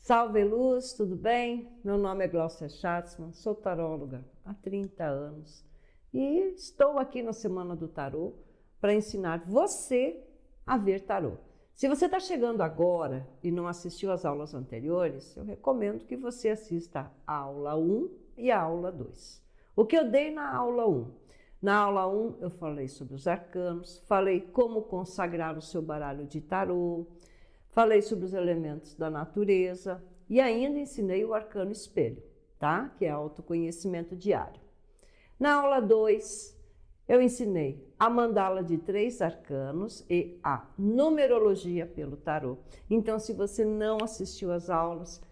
Salve Luz, tudo bem? Meu nome é Glaucia Schatzman, sou taróloga há 30 anos e estou aqui na Semana do Tarô para ensinar você a ver tarô. Se você está chegando agora e não assistiu às aulas anteriores, eu recomendo que você assista a aula 1 e a aula 2. O que eu dei na aula 1? Na aula 1 eu falei sobre os arcanos, falei como consagrar o seu baralho de tarô, falei sobre os elementos da natureza e ainda ensinei o arcano espelho, tá? Que é autoconhecimento diário. Na aula 2, eu ensinei a mandala de 3 arcanos e a numerologia pelo tarô. Então, se você não assistiu às aulas,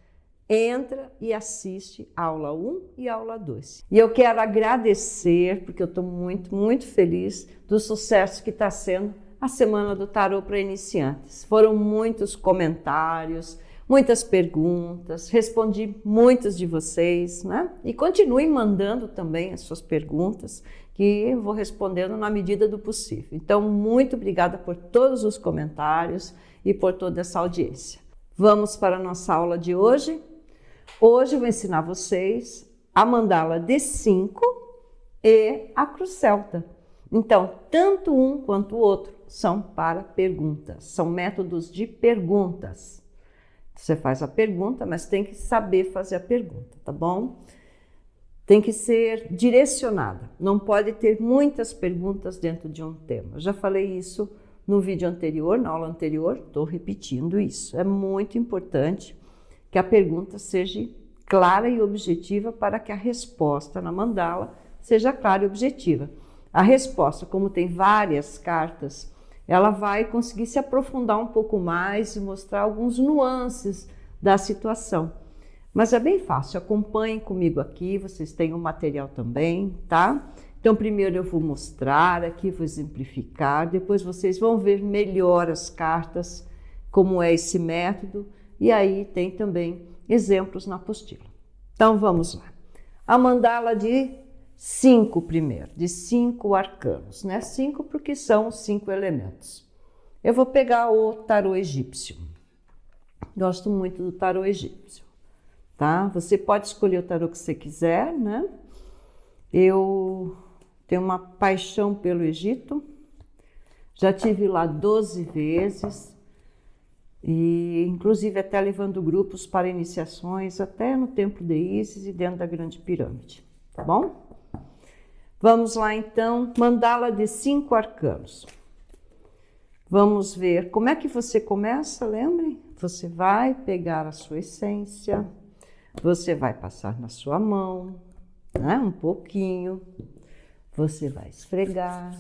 entra e assiste a aula 1 e a aula 2. E eu quero agradecer, porque eu estou muito feliz do sucesso que está sendo a Semana do Tarô para iniciantes. Foram muitos comentários, muitas perguntas, respondi muitas de vocês, né? E continuem mandando também as suas perguntas, que eu vou respondendo na medida do possível. Então, muito obrigada por todos os comentários e por toda essa audiência. Vamos para a nossa aula de hoje. Hoje eu vou ensinar vocês a mandala D5 e a cruz celta. Então, tanto um quanto o outro são para perguntas, são métodos de perguntas. Você faz a pergunta, mas tem que saber fazer a pergunta, tá bom? Tem que ser direcionada, não pode ter muitas perguntas dentro de um tema. Eu já falei isso no vídeo anterior, na aula anterior, estou repetindo isso. É muito importante que a pergunta seja clara e objetiva para que a resposta na mandala seja clara e objetiva. A resposta, como tem várias cartas, ela vai conseguir se aprofundar um pouco mais e mostrar alguns nuances da situação. Mas é bem fácil, acompanhem comigo aqui, vocês têm o material também, tá? Então, primeiro eu vou mostrar aqui, vou exemplificar, depois vocês vão ver melhor as cartas, como é esse método, e aí tem também exemplos na apostila. Então, vamos lá. A mandala de 5 primeiro, de 5 arcanos, né? 5 porque são 5 elementos. Eu vou pegar o tarô egípcio. Gosto muito do tarô egípcio, tá? Você pode escolher o tarô que você quiser, né? Eu tenho uma paixão pelo Egito. Já tive lá 12 vezes e inclusive até levando grupos para iniciações até no Templo de Ísis e dentro da Grande Pirâmide, tá bom? Vamos lá então, mandala de 5 arcanos. Vamos ver como é que você começa, lembre? Você vai pegar a sua essência, você vai passar na sua mão, né? Um pouquinho, você vai esfregar,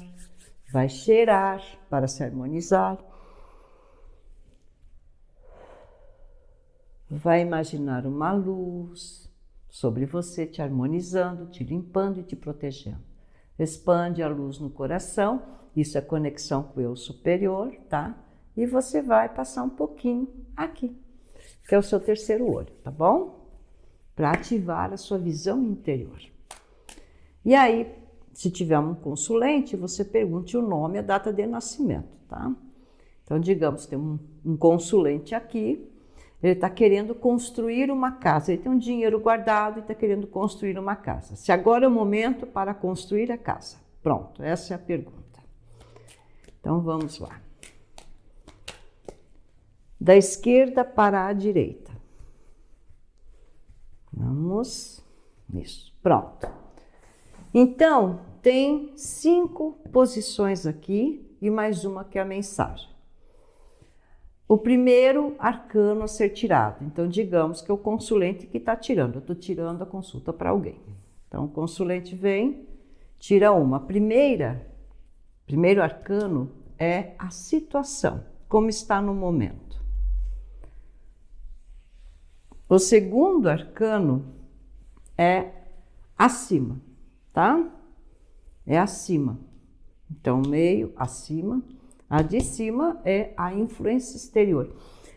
vai cheirar para se harmonizar, vai imaginar uma luz sobre você, te harmonizando, te limpando e te protegendo. Expande a luz no coração, isso é conexão com o eu superior, tá? E você vai passar um pouquinho aqui, que é o seu terceiro olho, tá bom? Para ativar a sua visão interior. E aí, se tiver um consulente, você pergunte o nome e a data de nascimento, tá? Então, digamos, tem um consulente aqui, ele está querendo construir uma casa, ele tem um dinheiro guardado e está querendo construir uma casa. Se agora é o momento para construir a casa? Pronto, essa é a pergunta. Então, vamos lá. Da esquerda para a direita. Vamos, isso, pronto. Então, tem 5 posições aqui e mais uma que é a mensagem. O primeiro arcano a ser tirado. Então, digamos que é o consulente que está tirando. Eu estou tirando a consulta para alguém. Então, o consulente vem, tira uma. Primeiro arcano é a situação, como está no momento. O segundo arcano é acima, tá? É acima. Então, meio, acima. A de cima é a influência exterior.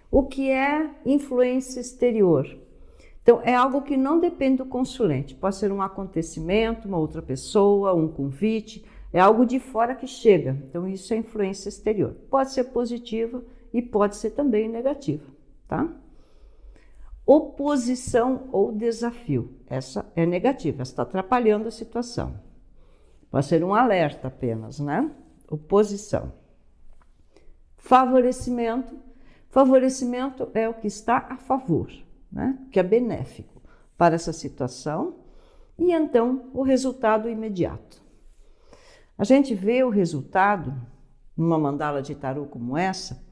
O que é influência exterior? Então, é algo que não depende do consulente. Pode ser um acontecimento, uma outra pessoa, um convite. É algo de fora que chega. Então, isso é influência exterior. Pode ser positiva e pode ser também negativa, tá? oposição ou desafio. Essa é negativa, está atrapalhando a situação. Pode ser um alerta apenas, né? Oposição. Favorecimento. Favorecimento é o que está a favor, né? Que é benéfico para essa situação. E então, o resultado imediato. A gente vê o resultado, numa mandala de tarô como essa,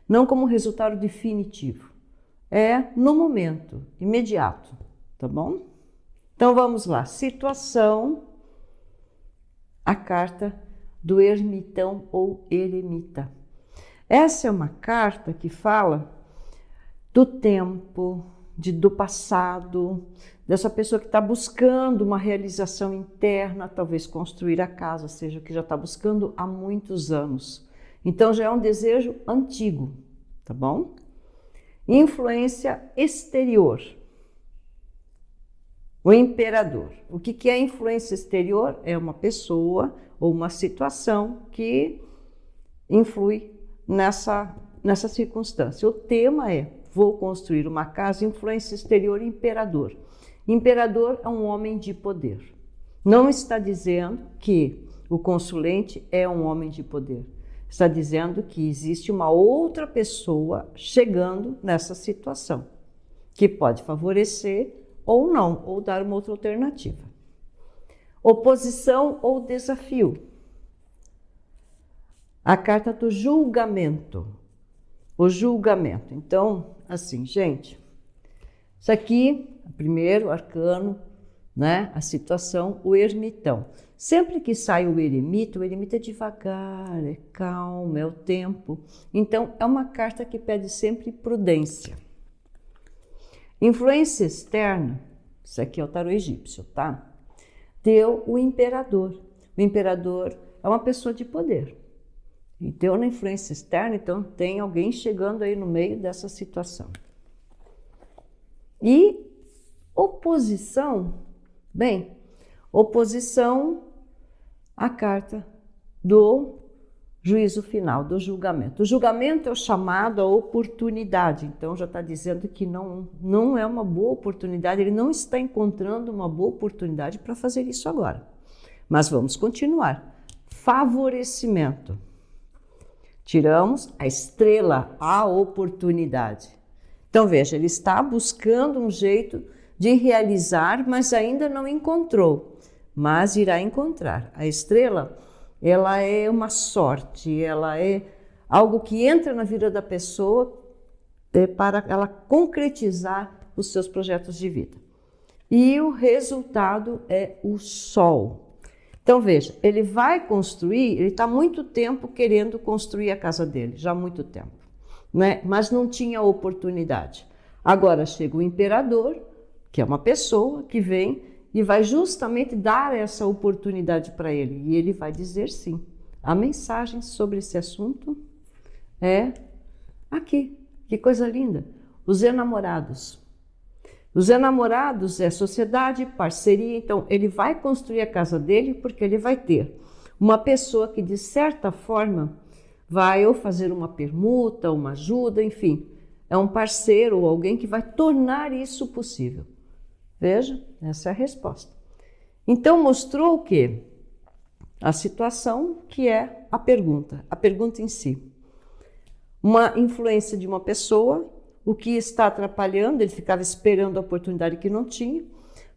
não como resultado definitivo. É no momento, imediato, tá bom? Então vamos lá. Situação, a carta do ermitão ou eremita. Essa é uma carta que fala do tempo, do passado, dessa pessoa que está buscando uma realização interna, talvez construir a casa, seja o que já está buscando há muitos anos. Então já é um desejo antigo, tá bom? Influência exterior. O imperador. O que é influência exterior? É uma pessoa ou uma situação que influi nessa circunstância. O tema é: vou construir uma casa, influência exterior, imperador. Imperador é um homem de poder. Não está dizendo que o consulente é um homem de poder. Está dizendo que existe uma outra pessoa chegando nessa situação, que pode favorecer ou não, ou dar uma outra alternativa. Oposição ou desafio. A carta do julgamento. O julgamento. Então, assim, gente, isso aqui, primeiro arcano, né? A situação, o ermitão. Sempre que sai o eremita é devagar, é calmo, é o tempo. Então, é uma carta que pede sempre prudência. Influência externa, isso aqui é o tarô egípcio, tá? Deu o imperador. O imperador é uma pessoa de poder. E deu na influência externa, então tem alguém chegando aí no meio dessa situação. E oposição, bem, oposição à carta do juízo final, do julgamento. O julgamento é o chamado à oportunidade, então já está dizendo que não é uma boa oportunidade, ele não está encontrando uma boa oportunidade para fazer isso agora. Mas vamos continuar. Favorecimento. Tiramos a estrela, a oportunidade. Então veja, ele está buscando um jeito de realizar, mas ainda não encontrou, mas irá encontrar. A estrela, ela é uma sorte, ela é algo que entra na vida da pessoa para ela concretizar os seus projetos de vida. E o resultado é o sol. Então veja, ele vai construir, ele está há muito tempo querendo construir a casa dele, já há muito tempo, né? Mas não tinha oportunidade. Agora chega o imperador, que é uma pessoa que vem e vai justamente dar essa oportunidade para ele. E ele vai dizer sim. A mensagem sobre esse assunto é aqui. Que coisa linda. Os enamorados. Os enamorados é sociedade, parceria. Então, ele vai construir a casa dele porque ele vai ter uma pessoa que, de certa forma, vai ou fazer uma permuta, uma ajuda, enfim. É um parceiro ou alguém que vai tornar isso possível. Veja, essa é a resposta. Então, mostrou o quê? A situação, que é a pergunta em si. Uma influência de uma pessoa, o que está atrapalhando, ele ficava esperando a oportunidade que não tinha,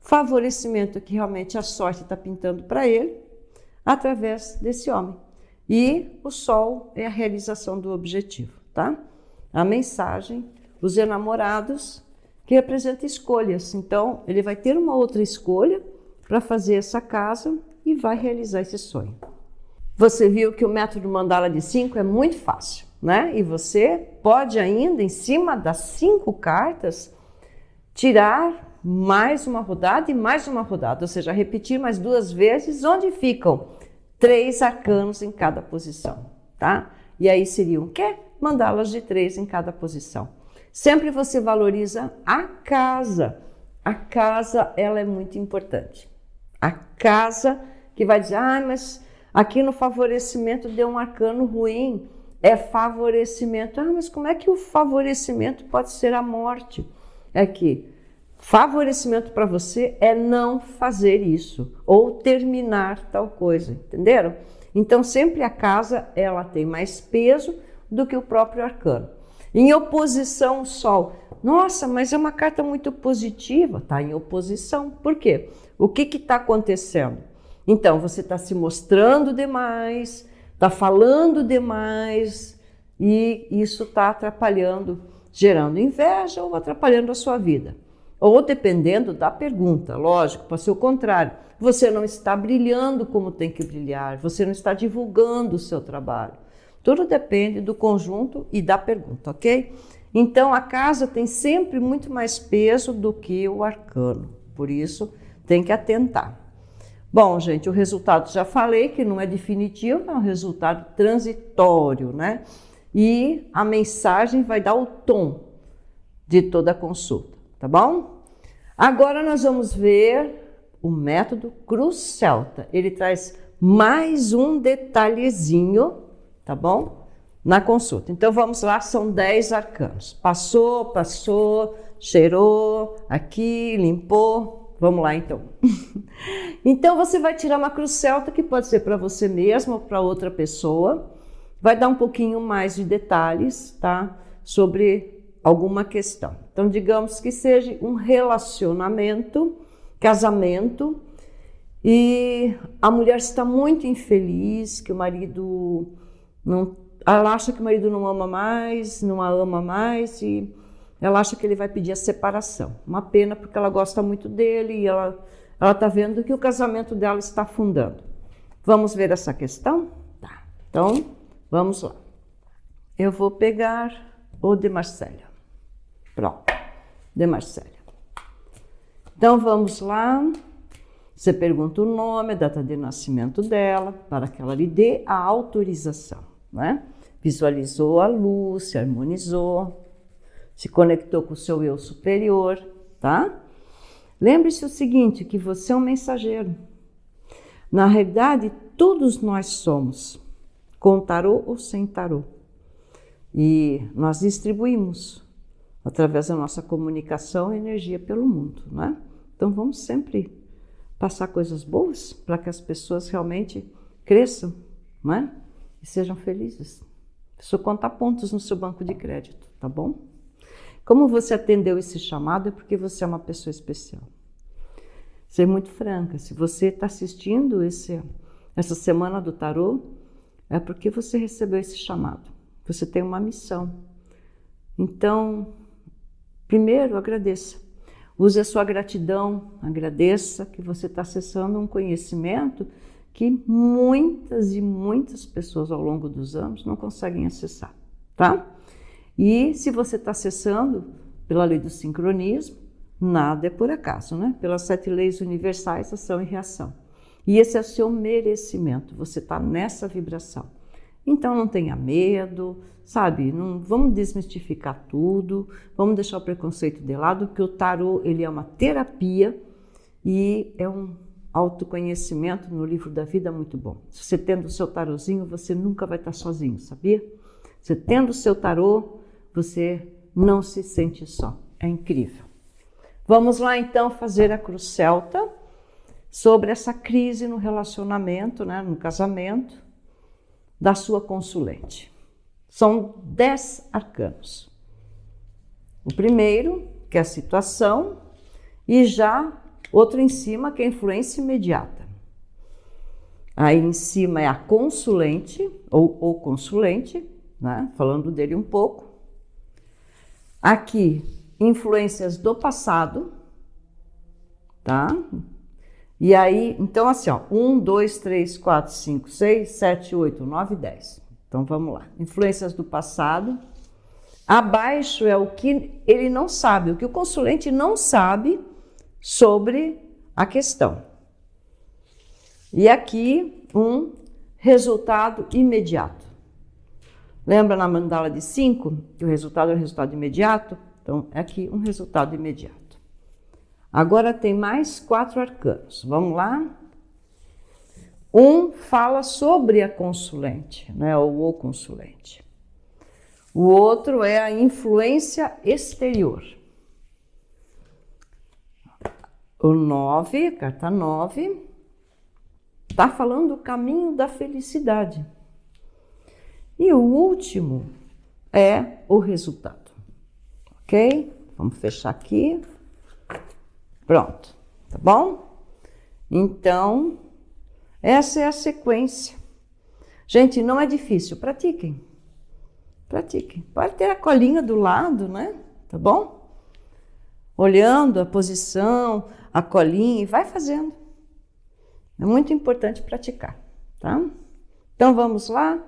favorecimento que realmente a sorte está pintando para ele, através desse homem. E o sol é a realização do objetivo, tá? A mensagem, os enamorados, que representa escolhas. Então, ele vai ter uma outra escolha para fazer essa casa e vai realizar esse sonho. Você viu que o método mandala de 5 é muito fácil, né? E você pode ainda, em cima das 5 cartas, tirar mais uma rodada e mais uma rodada, ou seja, repetir mais 2 vezes, onde ficam 3 arcanos em cada posição, tá? E aí seriam o quê? Mandalas de 3 em cada posição. Sempre você valoriza a casa. A casa, ela é muito importante. A casa que vai dizer, mas aqui no favorecimento deu um arcano ruim. É favorecimento. Mas como é que o favorecimento pode ser a morte? é que favorecimento para você é não fazer isso ou terminar tal coisa, entenderam? Então sempre a casa ela tem mais peso do que o próprio arcano. Em oposição ao Sol, nossa, mas é uma carta muito positiva, está em oposição. Por quê? O que está acontecendo? Então você está se mostrando demais, está falando demais e isso está atrapalhando, gerando inveja ou atrapalhando a sua vida. Ou dependendo da pergunta, lógico, pode ser o contrário. Você não está brilhando como tem que brilhar, você não está divulgando o seu trabalho. Tudo depende do conjunto e da pergunta, ok? Então a casa tem sempre muito mais peso do que o arcano, por isso tem que atentar. Bom, gente, o resultado já falei que não é definitivo, é um resultado transitório, né? E a mensagem vai dar o tom de toda a consulta, tá bom? Agora nós vamos ver o método Cruz Celta. Ele traz mais um detalhezinho, tá bom? Na consulta. Então vamos lá, são 10 arcanos. Passou, cheirou, aqui, limpou. Vamos lá então. Então você vai tirar uma Cruz Celta que pode ser para você mesmo ou para outra pessoa. Vai dar um pouquinho mais de detalhes, tá? Sobre alguma questão. Então, digamos que seja um relacionamento, casamento, e a mulher está muito infeliz, que o marido não... Ela acha que o marido não ama mais, não a ama mais, e ela acha que ele vai pedir a separação. Uma pena, porque ela gosta muito dele e ela está vendo que o casamento dela está afundando. Vamos ver essa questão? Tá. Então, vamos lá. Eu vou pegar o de Marcélia. Pronto, de Marcélia. Então vamos lá. Você pergunta o nome, a data de nascimento dela, para que ela lhe dê a autorização, né? Visualizou a luz, se harmonizou, se conectou com o seu eu superior, tá? Lembre-se o seguinte, que você é um mensageiro. Na realidade, todos nós somos, com tarô ou sem tarô. E nós distribuímos através da nossa comunicação e energia pelo mundo, né? Então vamos sempre passar coisas boas para que as pessoas realmente cresçam, né? E sejam felizes. Isso conta pontos no seu banco de crédito, tá bom? Como você atendeu esse chamado é porque você é uma pessoa especial. Ser muito franca, se você está assistindo essa semana do tarô, é porque você recebeu esse chamado. Você tem uma missão. Então, primeiro, agradeça. Use a sua gratidão, agradeça que você está acessando um conhecimento que muitas e muitas pessoas ao longo dos anos não conseguem acessar, tá? E se você está acessando pela lei do sincronismo, nada é por acaso, né? Pelas 7 leis universais, ação e reação. E esse é o seu merecimento, você está nessa vibração. Então não tenha medo, sabe? Não, vamos desmistificar tudo, vamos deixar o preconceito de lado, porque o tarô ele é uma terapia e é um autoconhecimento no livro da vida muito bom. Se você tendo o seu tarozinho, você nunca vai estar sozinho, sabia? Você tendo o seu tarô, você não se sente só. É incrível. Vamos lá então fazer a Cruz Celta sobre essa crise no relacionamento, né, no casamento da sua consulente. São 10 arcanos. O primeiro, que é a situação, e já outro em cima, que é a influência imediata. Aí em cima é a consulente, ou o consulente, né? Falando dele um pouco. Aqui, influências do passado, tá? E aí, então assim, ó, 1, 2, 3, 4, 5, 6, 7, 8, 9, 10. Então vamos lá. Influências do passado. Abaixo é o que ele não sabe, o que o consulente não sabe sobre a questão. E aqui um resultado imediato. Lembra na mandala de 5 que o resultado é um resultado imediato? Então aqui um resultado imediato. Agora tem mais 4 arcanos. Vamos lá? Um fala sobre a consulente, né, ou o consulente. O outro é a influência exterior. O 9, carta 9, está falando do caminho da felicidade. E o último é o resultado. Ok? Vamos fechar aqui. Pronto. Tá bom? Então, essa é a sequência. Gente, não é difícil. Pratiquem. Pratiquem. Pode ter a colinha do lado, né? Tá bom? Olhando a posição, a colinha, e vai fazendo. É muito importante praticar, tá? Então, vamos lá.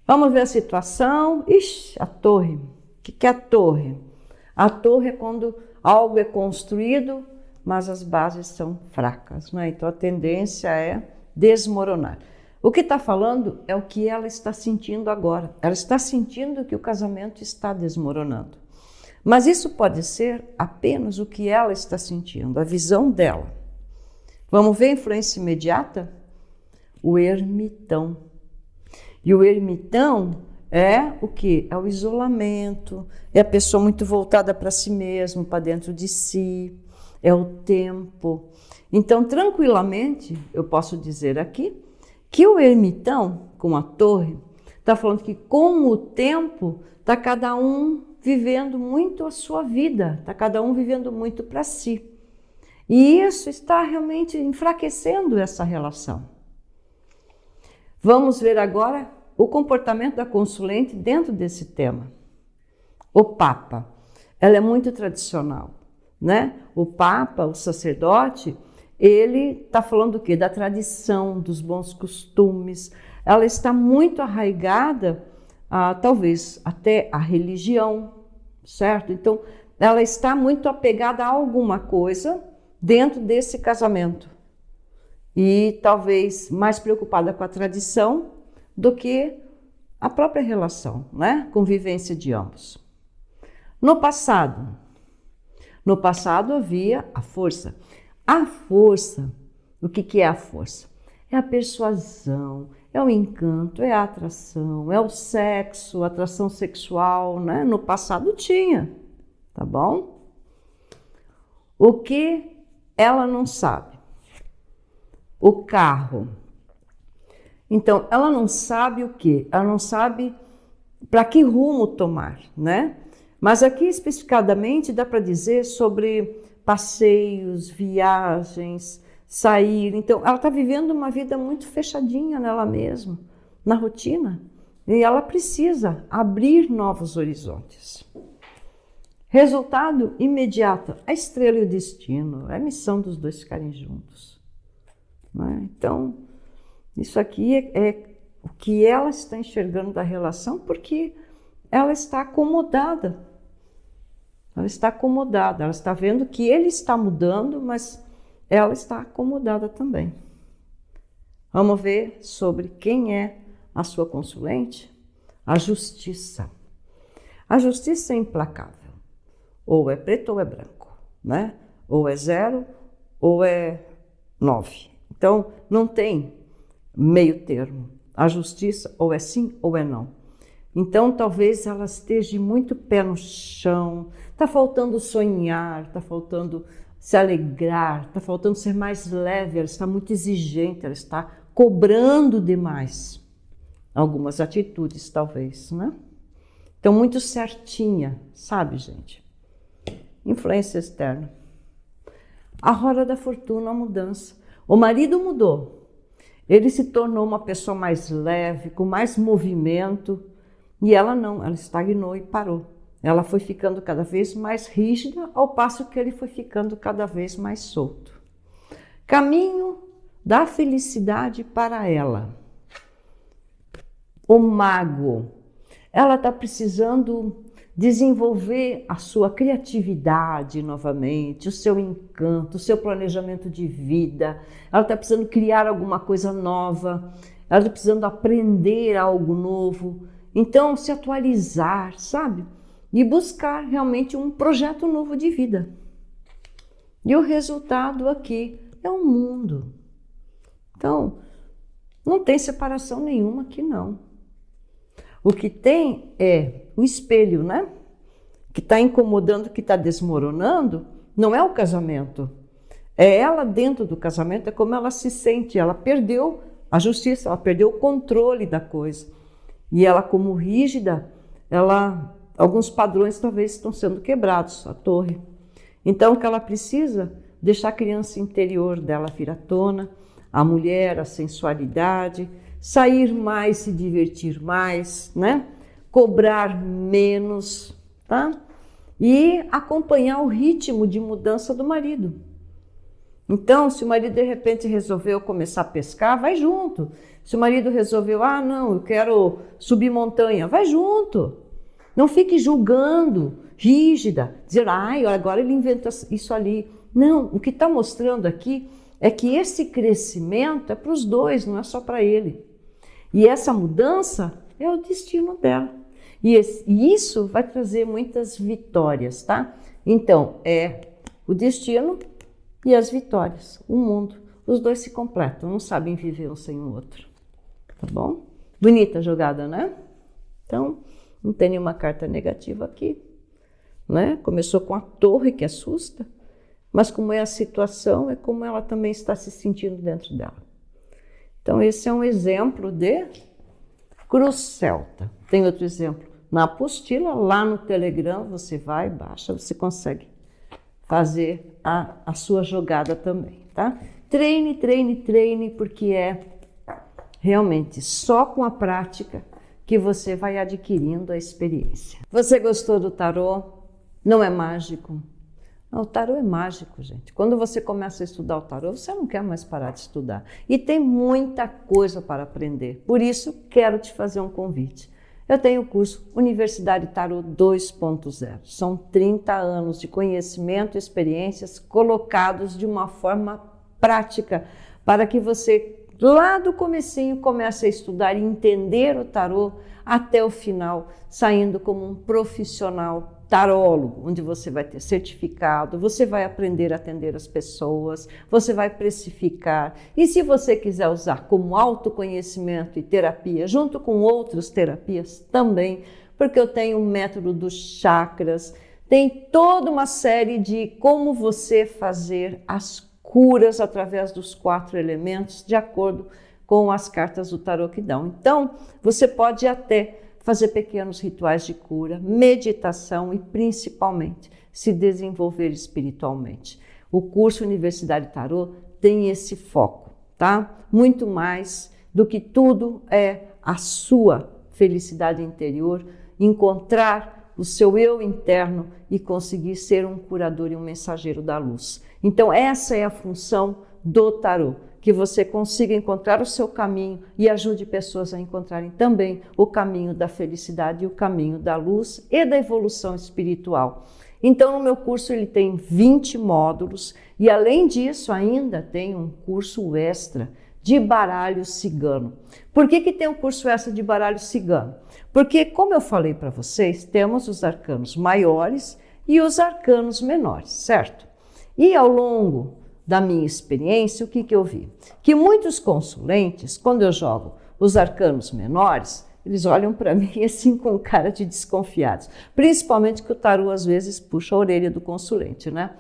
Vamos ver a situação. Ixi, a torre. O que é a torre? A torre é quando algo é construído, mas as bases são fracas, né? Então, a tendência é desmoronar. O que está falando é o que ela está sentindo agora. Ela está sentindo que o casamento está desmoronando. Mas isso pode ser apenas o que ela está sentindo, a visão dela. Vamos ver a influência imediata? O ermitão. E o ermitão é o quê? É o isolamento, é a pessoa muito voltada para si mesma, para dentro de si, é o tempo. Então, tranquilamente, eu posso dizer aqui que o ermitão, com a torre, está falando que com o tempo está cada um vivendo muito a sua vida, está cada um vivendo muito para si. E isso está realmente enfraquecendo essa relação. Vamos ver agora o comportamento da consulente dentro desse tema. O Papa, ela é muito tradicional, né? O Papa, o sacerdote, ele está falando do quê? Da tradição, dos bons costumes. Ela está muito arraigada, talvez até a religião, certo? Então, ela está muito apegada a alguma coisa dentro desse casamento. E talvez mais preocupada com a tradição do que a própria relação, né? Convivência de ambos. No passado havia a força. A força, o que é a força? É a persuasão, é o encanto, é a atração, é o sexo, a atração sexual, né? No passado tinha, tá bom? O que ela não sabe? O carro. Então, ela não sabe o quê? Ela não sabe para que rumo tomar, né? Mas aqui, especificadamente, dá para dizer sobre passeios, viagens, sair. Então, ela está vivendo uma vida muito fechadinha nela mesma, na rotina. E ela precisa abrir novos horizontes. Resultado imediato, a estrela e o destino, é a missão dos dois ficarem juntos. Né? Então, isso aqui é o que ela está enxergando da relação, porque ela está acomodada. Ela está acomodada, ela está vendo que ele está mudando, mas ela está acomodada também. Vamos ver sobre quem é a sua consulente? A justiça. A justiça é implacável. Ou é preto ou é branco, né? Ou é 0 ou é 9. Então, não tem meio termo. A justiça ou é sim ou é não. Então, talvez ela esteja muito pé no chão, está faltando sonhar, está faltando se alegrar, está faltando ser mais leve, ela está muito exigente, ela está cobrando demais. Algumas atitudes, talvez, né? Então, muito certinha, sabe, gente? Influência externa. A roda da fortuna, a mudança. O marido mudou. Ele se tornou uma pessoa mais leve, com mais movimento. E ela não, ela estagnou e parou. Ela foi ficando cada vez mais rígida, ao passo que ele foi ficando cada vez mais solto. Caminho da felicidade para ela. O mago. Ela está precisando desenvolver a sua criatividade novamente, o seu encanto, o seu planejamento de vida. Ela está precisando criar alguma coisa nova, ela está precisando aprender algo novo. Então, se atualizar, sabe? E buscar realmente um projeto novo de vida. E o resultado aqui é o mundo. Então, não tem separação nenhuma aqui, não. O que tem é o espelho, né? Que está incomodando, que está desmoronando, não é o casamento. É ela dentro do casamento, é como ela se sente. Ela perdeu a justiça, ela perdeu o controle da coisa. E ela, como rígida, alguns padrões talvez estão sendo quebrados, a torre. Então, o que ela precisa? Deixar a criança interior dela vir à tona, a mulher, a sensualidade, sair mais, se divertir mais, né? Cobrar menos, tá? E acompanhar o ritmo de mudança do marido. Então, se o marido de repente resolveu começar a pescar, vai junto. Se o marido resolveu, não, eu quero subir montanha, vai junto. Não fique julgando, rígida, dizer, agora ele inventa isso ali. Não, o que está mostrando aqui é que esse crescimento é para os dois, não é só para ele. E essa mudança é o destino dela. E isso vai trazer muitas vitórias, tá? Então, é o destino e as vitórias, o mundo. Os dois se completam, não sabem viver um sem o outro. Tá bom? Bonita a jogada, né? Então, não tem nenhuma carta negativa aqui, né? Começou com a torre, que assusta, mas como é a situação, é como ela também está se sentindo dentro dela. Então, esse é um exemplo de cruz celta. Tem outro exemplo na apostila, lá no Telegram, você vai, baixa, você consegue fazer a sua jogada também, tá? Treine, treine, treine, porque é realmente só com a prática que você vai adquirindo a experiência. Você gostou do tarô? Não é mágico? Não, o tarô é mágico, gente. Quando você começa a estudar o tarô, você não quer mais parar de estudar. E tem muita coisa para aprender. Por isso, quero te fazer um convite. Eu tenho o curso Universidade Tarô 2.0. São 30 anos de conhecimento e experiências colocados de uma forma prática para que você, lá do comecinho, comece a estudar e entender o tarô até o final, saindo como um profissional tarólogo, onde você vai ter certificado, você vai aprender a atender as pessoas, você vai precificar. E se você quiser usar como autoconhecimento e terapia, junto com outras terapias também, porque eu tenho o método dos chakras, tem toda uma série de como você fazer as curas através dos 4 elementos, de acordo com as cartas do tarô que dão. Então, você pode até fazer pequenos rituais de cura, meditação e, principalmente, se desenvolver espiritualmente. O curso Universidade Tarô tem esse foco, tá? Muito mais do que tudo é a sua felicidade interior, encontrar o seu eu interno e conseguir ser um curador e um mensageiro da luz. Então, essa é a função do tarô, que você consiga encontrar o seu caminho e ajude pessoas a encontrarem também o caminho da felicidade e o caminho da luz e da evolução espiritual. Então, no meu curso ele tem 20 módulos e, além disso, ainda tem um curso extra de baralho cigano. Por que tem um curso extra de baralho cigano? Porque, como eu falei para vocês, temos os arcanos maiores e os arcanos menores, certo? E ao longo da minha experiência, o que eu vi? Que muitos consulentes, quando eu jogo os arcanos menores, eles olham para mim assim com cara de desconfiados. Principalmente que o tarô às vezes puxa a orelha do consulente, né?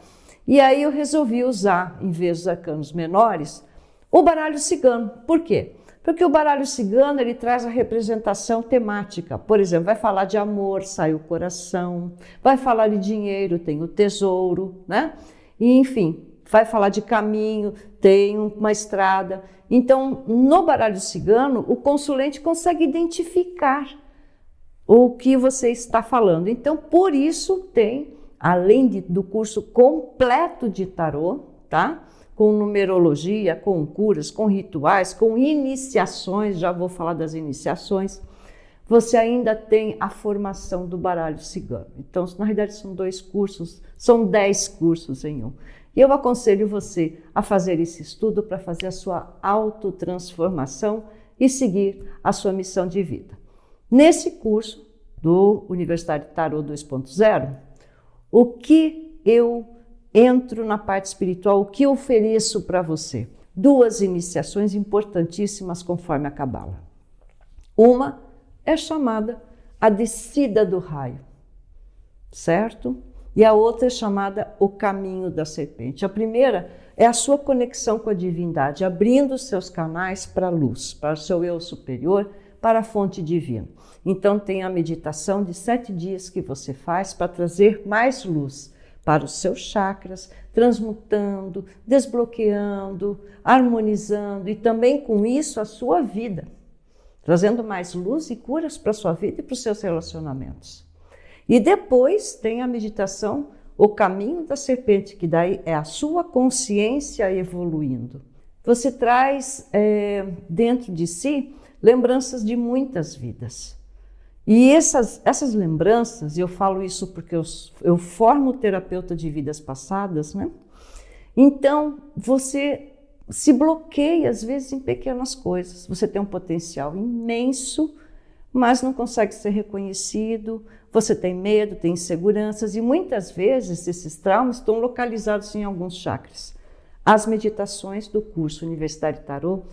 E aí eu resolvi usar, em vez dos arcanos menores, o baralho cigano. Por quê? Porque o baralho cigano ele traz a representação temática. Por exemplo, vai falar de amor, sai o coração. Vai falar de dinheiro, tem o tesouro, né? E, enfim, vai falar de caminho, tem uma estrada. Então, no baralho cigano, o consulente consegue identificar o que você está falando. Então, por isso tem, além do curso completo de tarô, tá? Com numerologia, com curas, com rituais, com iniciações, já vou falar das iniciações, você ainda tem a formação do baralho cigano. Então, na realidade, são 2 cursos, são 10 cursos em um. E eu aconselho você a fazer esse estudo para fazer a sua autotransformação e seguir a sua missão de vida. Nesse curso do Universidade Tarô 2.0, o que eu entro na parte espiritual, o que eu ofereço para você? 2 iniciações importantíssimas conforme a Cabala. Uma é chamada a descida do raio, certo? e a outra é chamada o caminho da serpente. A primeira é a sua conexão com a divindade, abrindo os seus canais para a luz, para o seu eu superior, para a fonte divina. Então tem a meditação de 7 dias que você faz para trazer mais luz para os seus chakras, transmutando, desbloqueando, harmonizando e também com isso a sua vida, trazendo mais luz e curas para a sua vida e para os seus relacionamentos. E depois tem a meditação, o caminho da serpente, que daí é a sua consciência evoluindo. Você traz dentro de si lembranças de muitas vidas. E essas lembranças, e eu falo isso porque eu formo terapeuta de vidas passadas, né? Então, você se bloqueia às vezes em pequenas coisas. Você tem um potencial imenso, mas não consegue ser reconhecido, você tem medo, tem inseguranças, e muitas vezes esses traumas estão localizados em alguns chakras. As meditações do curso Universitário Tarô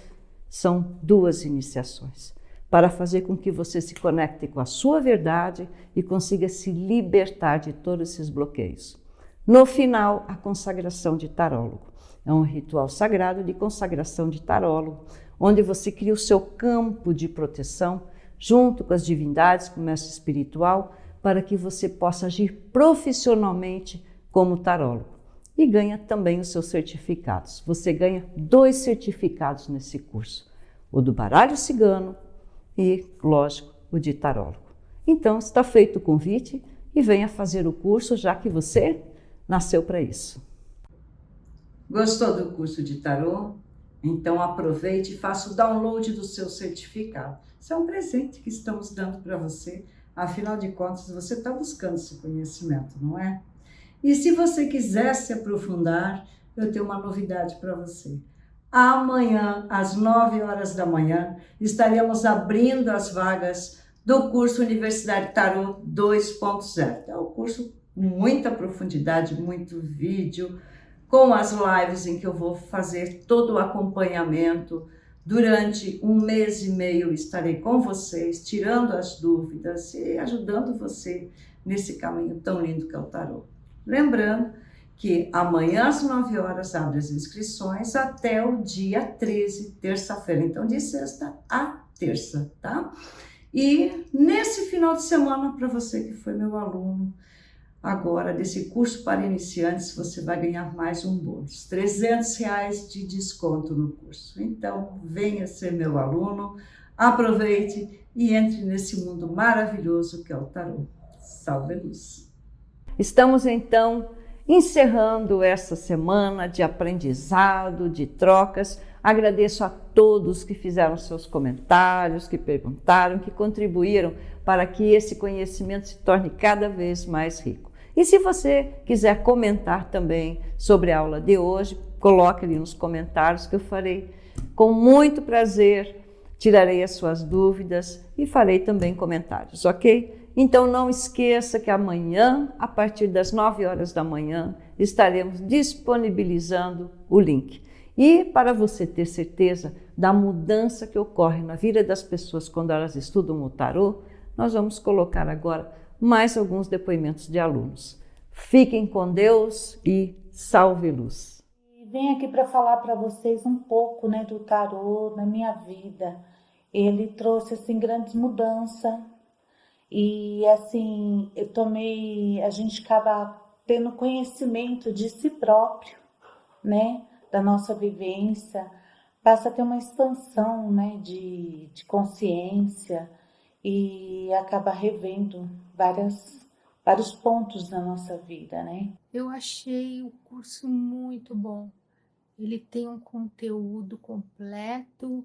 são 2 iniciações, para fazer com que você se conecte com a sua verdade e consiga se libertar de todos esses bloqueios. No final, a consagração de tarólogo. É um ritual sagrado de consagração de tarólogo, onde você cria o seu campo de proteção junto com as divindades, com o mestre espiritual, para que você possa agir profissionalmente como tarólogo. E ganha também os seus certificados. Você ganha 2 certificados nesse curso, o do baralho cigano e, lógico, o de tarólogo. Então, está feito o convite e venha fazer o curso, já que você nasceu para isso. Gostou do curso de tarô? Então aproveite e faça o download do seu certificado. Isso é um presente que estamos dando para você. Afinal de contas, você está buscando esse conhecimento, não é? E se você quiser se aprofundar, eu tenho uma novidade para você. Amanhã, às 9 horas da manhã, estaremos abrindo as vagas do curso Universidade Tarô 2.0. É um curso com muita profundidade, muito vídeo, com as lives em que eu vou fazer todo o acompanhamento. Durante 1 mês e meio estarei com vocês, tirando as dúvidas e ajudando você nesse caminho tão lindo que é o tarô. Lembrando que amanhã às 9 horas abre as inscrições até o dia 13, terça-feira. Então, de sexta a terça, tá? E nesse final de semana, para você que foi meu aluno, agora desse curso para iniciantes, você vai ganhar mais um bônus, R$300 de desconto no curso. Então, venha ser meu aluno, aproveite e entre nesse mundo maravilhoso que é o tarô. Salve luz! Estamos então encerrando essa semana de aprendizado, de trocas. Agradeço a todos que fizeram seus comentários, que perguntaram, que contribuíram para que esse conhecimento se torne cada vez mais rico. E se você quiser comentar também sobre a aula de hoje, coloque ali nos comentários que eu farei com muito prazer, tirarei as suas dúvidas e farei também comentários, ok? Então não esqueça que amanhã, a partir das 9 horas da manhã, estaremos disponibilizando o link. E para você ter certeza da mudança que ocorre na vida das pessoas quando elas estudam o tarô, nós vamos colocar agora mais alguns depoimentos de alunos. Fiquem com Deus e salve luz. Venho aqui para falar para vocês um pouco, né, do tarô na minha vida. Ele trouxe assim grandes mudanças e assim a gente acaba tendo conhecimento de si próprio, né, da nossa vivência, passa a ter uma expansão, né, de consciência e acaba revendo vários pontos da nossa vida, né? Eu achei o curso muito bom. Ele tem um conteúdo completo,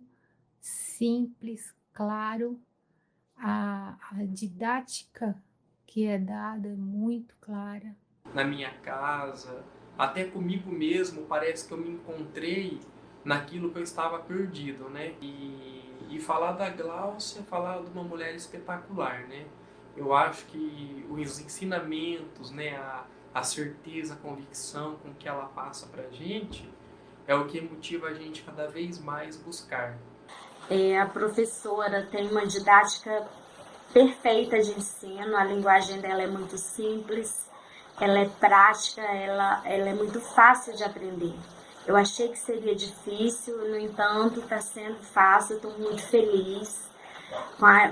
simples, claro. A didática que é dada é muito clara. Na minha casa, até comigo mesmo, parece que eu me encontrei naquilo que eu estava perdido, né? E falar da Gláucia, falar de uma mulher espetacular, né? Eu acho que os ensinamentos, né, a certeza, a convicção com que ela passa pra gente é o que motiva a gente cada vez mais buscar. A professora tem uma didática perfeita de ensino, a linguagem dela é muito simples ela é prática, ela é muito fácil de aprender. Eu achei que seria difícil, no entanto, está sendo fácil, estou muito feliz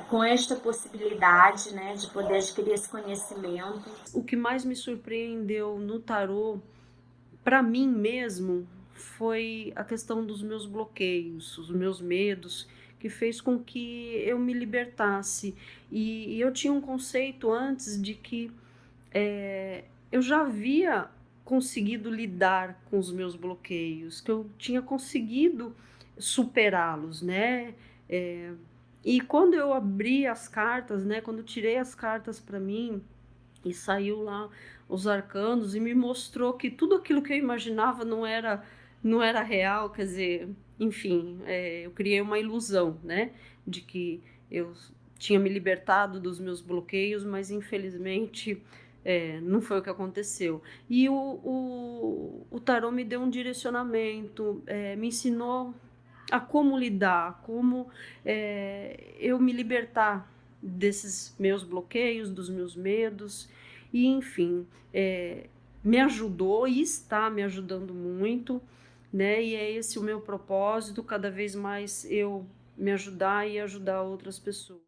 com esta possibilidade, né, de poder adquirir esse conhecimento. O que mais me surpreendeu no tarô, para mim mesmo, foi a questão dos meus bloqueios, os meus medos, que fez com que eu me libertasse. E eu tinha um conceito antes de que eu já havia conseguido lidar com os meus bloqueios, que eu tinha conseguido superá-los, né? E quando eu abri as cartas, né? Quando eu tirei as cartas para mim e saiu lá os arcanos e me mostrou que tudo aquilo que eu imaginava não era real, quer dizer, enfim, eu criei uma ilusão, né? De que eu tinha me libertado dos meus bloqueios, mas infelizmente não foi o que aconteceu. E o tarô me deu um direcionamento, me ensinou a como lidar, como eu me libertar desses meus bloqueios, dos meus medos, e enfim, me ajudou e está me ajudando muito, né? E é esse o meu propósito, cada vez mais eu me ajudar e ajudar outras pessoas.